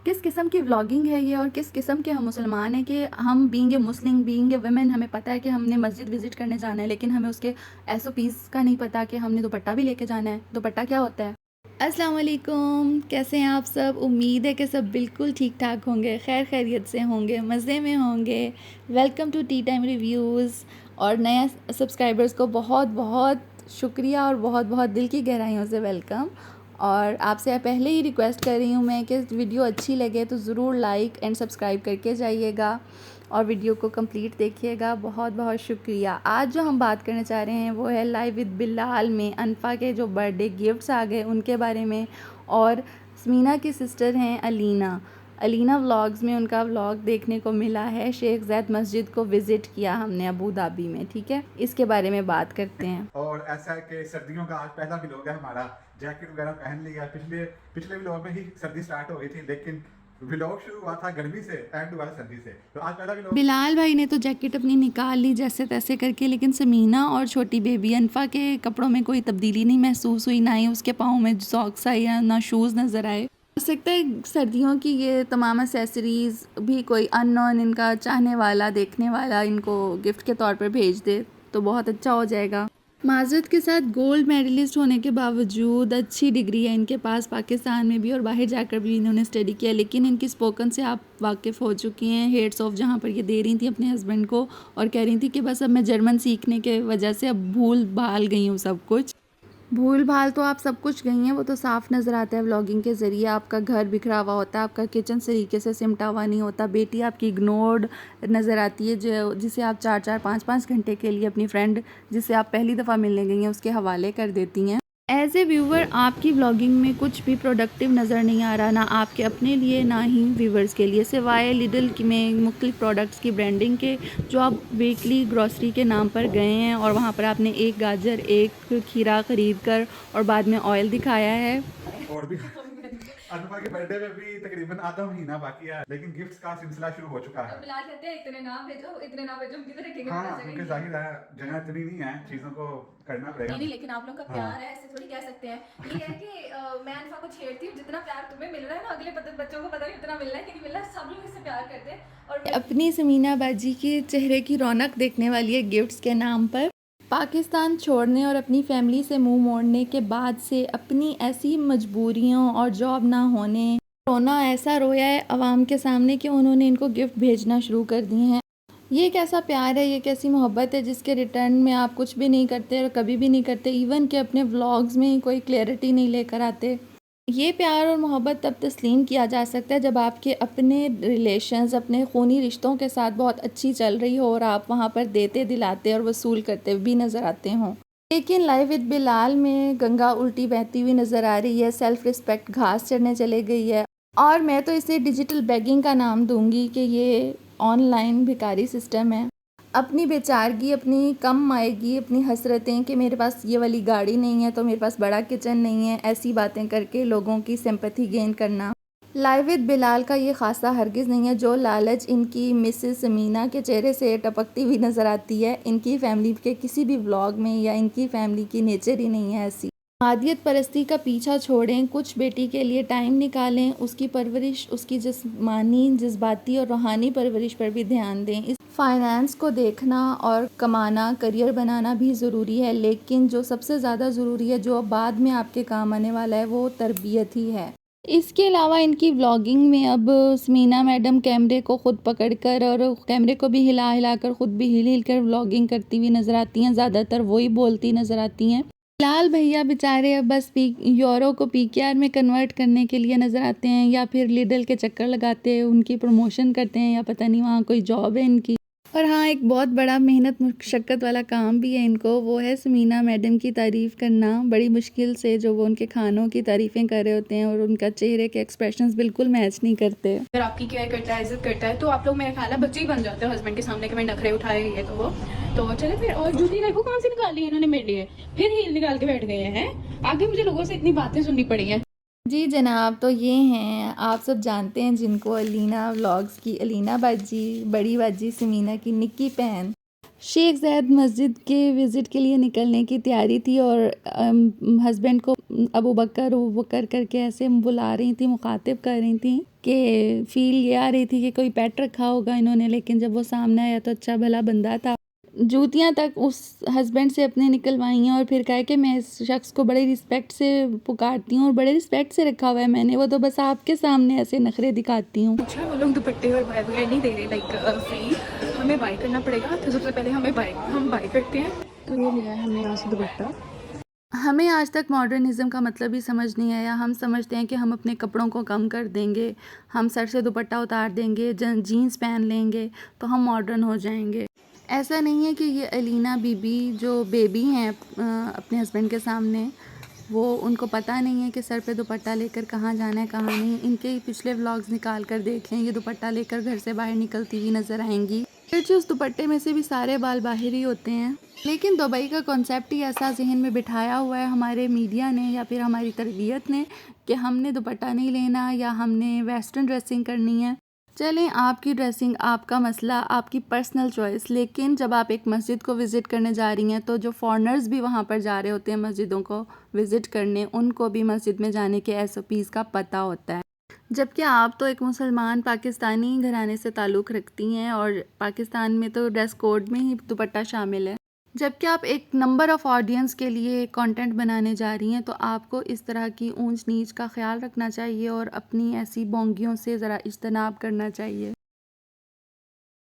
किस किस्म की व्लॉगिंग है ये और किस किस्म के हम मुसलमान हैं कि हम being a Muslim being a women हमें पता है कि हमने मस्जिद विज़िट करने जाना है, लेकिन हमें उसके एसओपीज़ का नहीं पता कि हमने दुपट्टा भी लेके जाना है। दुपट्टा क्या होता है? अस्सलाम वालेकुम, कैसे हैं आप सब? उम्मीद है कि सब बिल्कुल ठीक ठाक होंगे, खैर खैरियत से होंगे, मज़े में होंगे। Welcome to tea time reviews. और नया सब्सक्राइबर्स को बहुत बहुत शुक्रिया और बहुत बहुत दिल की गहराइयों से वेलकम। और आपसे पहले ही रिक्वेस्ट कर रही हूँ मैं कि वीडियो अच्छी लगे तो ज़रूर लाइक एंड सब्सक्राइब करके जाइएगा और वीडियो को कंप्लीट देखिएगा। बहुत बहुत शुक्रिया। आज जो हम बात करने चाह रहे हैं वो है लाइव विद बिलाल में अनफा के जो बर्थडे गिफ्ट्स आ गए उनके बारे में। और स्मीना की सिस्टर हैं अलीना व्लॉग्स में उनका व्लॉग देखने को मिला है। शेख ज़ैद मस्जिद को विज़िट किया हमने अबू धाबी में, ठीक है, इसके बारे में बात करते हैं। और ऐसा है कि सर्दियों का आज पहला व्लॉग है हमारा। जैकेट वगैरह पहन लिया। पिछले पिछले व्लॉग में ही सर्दी स्टार्ट हो गई थी, लेकिन व्लॉग शुरू हुआ था गर्मी से, एंड हुआ था सर्दी से। तो आज पहला व्लॉग। बिलाल भाई ने तो जैकेट अपनी निकाल ली जैसे तैसे करके, लेकिन समीना और छोटी बेबी अनफा के कपड़ों में कोई तब्दीली नहीं महसूस हुई, ना ही उसके पाँव में सॉक्स आई या ना शूज़ नज़र आए। हो सकता है सर्दियों की ये तमाम एक्सेसरीज़ भी कोई अननोन इनका चाहने वाला देखने वाला इनको गिफ्ट के तौर पर भेज दे तो बहुत अच्छा हो जाएगा। माज़रत के साथ गोल्ड मेडलिस्ट होने के बावजूद अच्छी डिग्री है इनके पास, पाकिस्तान में भी और बाहर जाकर भी इन्होंने स्टडी किया, लेकिन इनकी स्पोकन से आप वाकिफ़ हो चुकी हैं। हेड्स ऑफ जहाँ पर ये दे रही थी अपने हस्बैंड को और कह रही थी कि बस अब मैं जर्मन सीखने के वजह से अब भूल भाल गई हूँ सब कुछ। भूल भाल तो आप सब कुछ गई हैं, वो तो साफ़ नज़र आता है व्लॉगिंग के ज़रिए। आपका घर बिखरा हुआ होता है, आपका किचन तरीके से सिमटा हुआ नहीं होता, बेटी आपकी इग्नोर्ड नज़र आती है जो जिसे आप 4-4 5-5 घंटे के लिए अपनी फ्रेंड जिससे आप पहली दफ़ा मिलने गई हैं उसके हवाले कर देती हैं। एज़ ए व्यूवर आपकी व्लॉगिंग में कुछ भी प्रोडक्टिव नज़र नहीं आ रहा, ना आपके अपने लिए ना ही व्यूवर्स के लिए, सिवाय लिडल में मुख्तलिफ प्रोडक्ट्स की ब्रांडिंग के जो आप वीकली ग्रॉसरी के नाम पर गए हैं और वहाँ पर आपने एक गाजर एक खीरा ख़रीद कर और बाद में ऑयल दिखाया है। और भी अनुभा के बर्थडे में भी तकरीबन आधा महीना बाकी है, लेकिन गिफ्ट्स का सिलसिला शुरू हो चुका है। बिलाल कहते हैं इतने ना भेजो हम किधर रखेंगे? हाँ, क्योंकि जाहिर है जगह इतनी नहीं है, चीजों को करना पड़ेगा। नहीं, लेकिन आप लोग का हाँ। प्यार है, ऐसे थोड़ी कह सकते हैं। ये है कि मैं अनफा को छेड़ती हूँ, जितना प्यार तुम्हें मिल रहा है ना अगले बच्चों को पता नहीं उतना मिल रहा है कि नहीं मिल रहा है, सब लोग इससे प्यार करते हैं। और अपनी समीना बाजी के चेहरे की रौनक देखने वाली है गिफ्ट्स के नाम पर। पाकिस्तान छोड़ने और अपनी फैमिली से मुंह मोड़ने के बाद से अपनी ऐसी मजबूरियों और जॉब ना होने रोना ऐसा रोया है अवाम के सामने कि उन्होंने इनको गिफ्ट भेजना शुरू कर दिए हैं। ये कैसा प्यार है, ये कैसी मोहब्बत है जिसके रिटर्न में आप कुछ भी नहीं करते और कभी भी नहीं करते, इवन कि अपने व्लॉग्स में कोई क्लैरिटी नहीं लेकर आते। ये प्यार और मोहब्बत तब तस्लीम किया जा सकता है जब आपके अपने रिलेशंस अपने खूनी रिश्तों के साथ बहुत अच्छी चल रही हो और आप वहाँ पर देते दिलाते और वसूल करते भी नज़र आते हों। लेकिन लाइव विद बिलाल में गंगा उल्टी बहती हुई नज़र आ रही है, सेल्फ़ रिस्पेक्ट घास चढ़ने चले गई है। और मैं तो इसे डिजिटल बेगिंग का नाम दूंगी कि ये ऑनलाइन भिखारी सिस्टम है। अपनी बेचारगी, अपनी कम आएगी, अपनी हसरतें कि मेरे पास ये वाली गाड़ी नहीं है तो मेरे पास बड़ा किचन नहीं है, ऐसी बातें करके लोगों की सिंपैथी गेन करना लाइव विद बिलाल का ये खासा हरगिज़ नहीं है। जो लालच इनकी मिसेस समीना के चेहरे से टपकती हुई नज़र आती है, इनकी फैमिली के किसी भी व्लॉग में या इनकी फैमिली की नेचर ही नहीं है ऐसी। मादियत परस्ती का पीछा छोड़ें, कुछ बेटी के लिए टाइम निकालें, उसकी परवरिश, उसकी जिस्मानी जज्बाती और रूहानी परवरिश पर भी ध्यान दें। इस फाइनेंस को देखना और कमाना, करियर बनाना भी ज़रूरी है, लेकिन जो सबसे ज़्यादा ज़रूरी है, जो बाद में आपके काम आने वाला है, वो तरबियत ही है। इसके अलावा इनकी व्लॉगिंग में अब समीना मैडम कैमरे को ख़ुद पकड़कर और कैमरे को भी हिला हिला कर ख़ुद भी हिल हिल कर व्लॉगिंग करती हुई नज़र आती हैं। ज़्यादातर वही बोलती नज़र आती हैं। लाल भैया बेचारे अब बस यूरो को पीकेआर में कन्वर्ट करने के लिए नज़र आते हैं या फिर लिडल के चक्कर लगाते हैं, उनकी प्रमोशन करते हैं या पता नहीं वहाँ कोई जॉब है इनकी। और हाँ, एक बहुत बड़ा मेहनत मुशक्क़त वाला काम भी है इनको, वो है समीना मैडम की तारीफ़ करना बड़ी मुश्किल से, जो वो उनके खानों की तारीफ़ें कर रहे होते हैं और उनका चेहरे के एक्सप्रेशंस बिल्कुल मैच नहीं करते। अगर आपकी केयर करता है, इज्जत करता है, तो आप लोग मेरा ख्याल है बच्चे ही बन जाते हो हस्बैंड के सामने कि मैं नखरे उठाए ये तो चले फिर। और जूती देखो कौन सी निकाली है इन्होंने मेरे लिए, फिर हील निकाल के बैठ गए हैं। आगे मुझे लोगों से इतनी बातें सुननी पड़ी हैं। जी जनाब, तो ये हैं आप सब जानते हैं जिनको अलीना व्लॉग्स की अलीना बाजी, बड़ी बाजी समीना की निक्की बहन। शेख ज़ैद मस्जिद के विज़िट के लिए निकलने की तैयारी थी और हस्बैंड को अबू बकर करके ऐसे बुला रही थी, मुखातिब कर रही थी कि फील ये आ रही थी कि कोई पेट रखा होगा इन्होंने, लेकिन जब वो सामने आया तो अच्छा भला बंदा था। जूतियाँ तक उस हस्बैंड से अपने निकलवाई हैं और फिर कहा कि मैं इस शख्स को बड़े रिस्पेक्ट से पुकारती हूँ और बड़े रिस्पेक्ट से रखा हुआ है मैंने, वो तो बस आपके सामने ऐसे नखरे दिखाती हूँ। अच्छा वो लोग दुपट्टे और बाय वगैरह नहीं दे रहे लाइक फ्री, हमें बाय करना पड़ेगा। तो सबसे पहले हम बाय करते हैं। तो ये लिया है हमने यहाँ से दुपट्टा। हमें आज तक मॉडर्निज़म का मतलब ही समझ नहीं आया। हम समझते हैं कि हम अपने कपड़ों को कम कर देंगे, हम सर से दुपट्टा उतार देंगे, जीन्स पहन लेंगे तो हम मॉडर्न हो जाएंगे। ऐसा नहीं है कि ये अलीना बीबी जो बेबी हैं अपने हस्बैंड के सामने, वो उनको पता नहीं है कि सर पे दुपट्टा लेकर कहाँ जाना है कहाँ नहीं। इनके पिछले व्लॉग्स निकाल कर देख लें, ये दुपट्टा लेकर घर से बाहर निकलती हुई नज़र आएंगी। फिर उस दुपट्टे में से भी सारे बाल बाहर ही होते हैं। लेकिन दुबई का कॉन्सेप्ट ही ऐसा जहन में बिठाया हुआ है हमारे मीडिया ने या फिर हमारी तरबियत ने कि हमने दुपट्टा नहीं लेना या हमने वेस्टर्न ड्रेसिंग करनी है। चलें, आपकी ड्रेसिंग, आपका मसला, आपकी पर्सनल चॉइस, लेकिन जब आप एक मस्जिद को विज़िट करने जा रही हैं तो जो फॉरेनर्स भी वहाँ पर जा रहे होते हैं मस्जिदों को विज़िट करने, उनको भी मस्जिद में जाने के SOPs का पता होता है। जबकि आप तो एक मुसलमान पाकिस्तानी घराने से ताल्लुक़ रखती हैं और पाकिस्तान में तो ड्रेस कोड में ही दुपट्टा शामिल है। जबकि आप एक नंबर ऑफ़ ऑडियंस के लिए कंटेंट बनाने जा रही हैं तो आपको इस तरह की ऊंच नीच का ख्याल रखना चाहिए और अपनी ऐसी बोंगियों से ज़रा इज्तनाब करना चाहिए।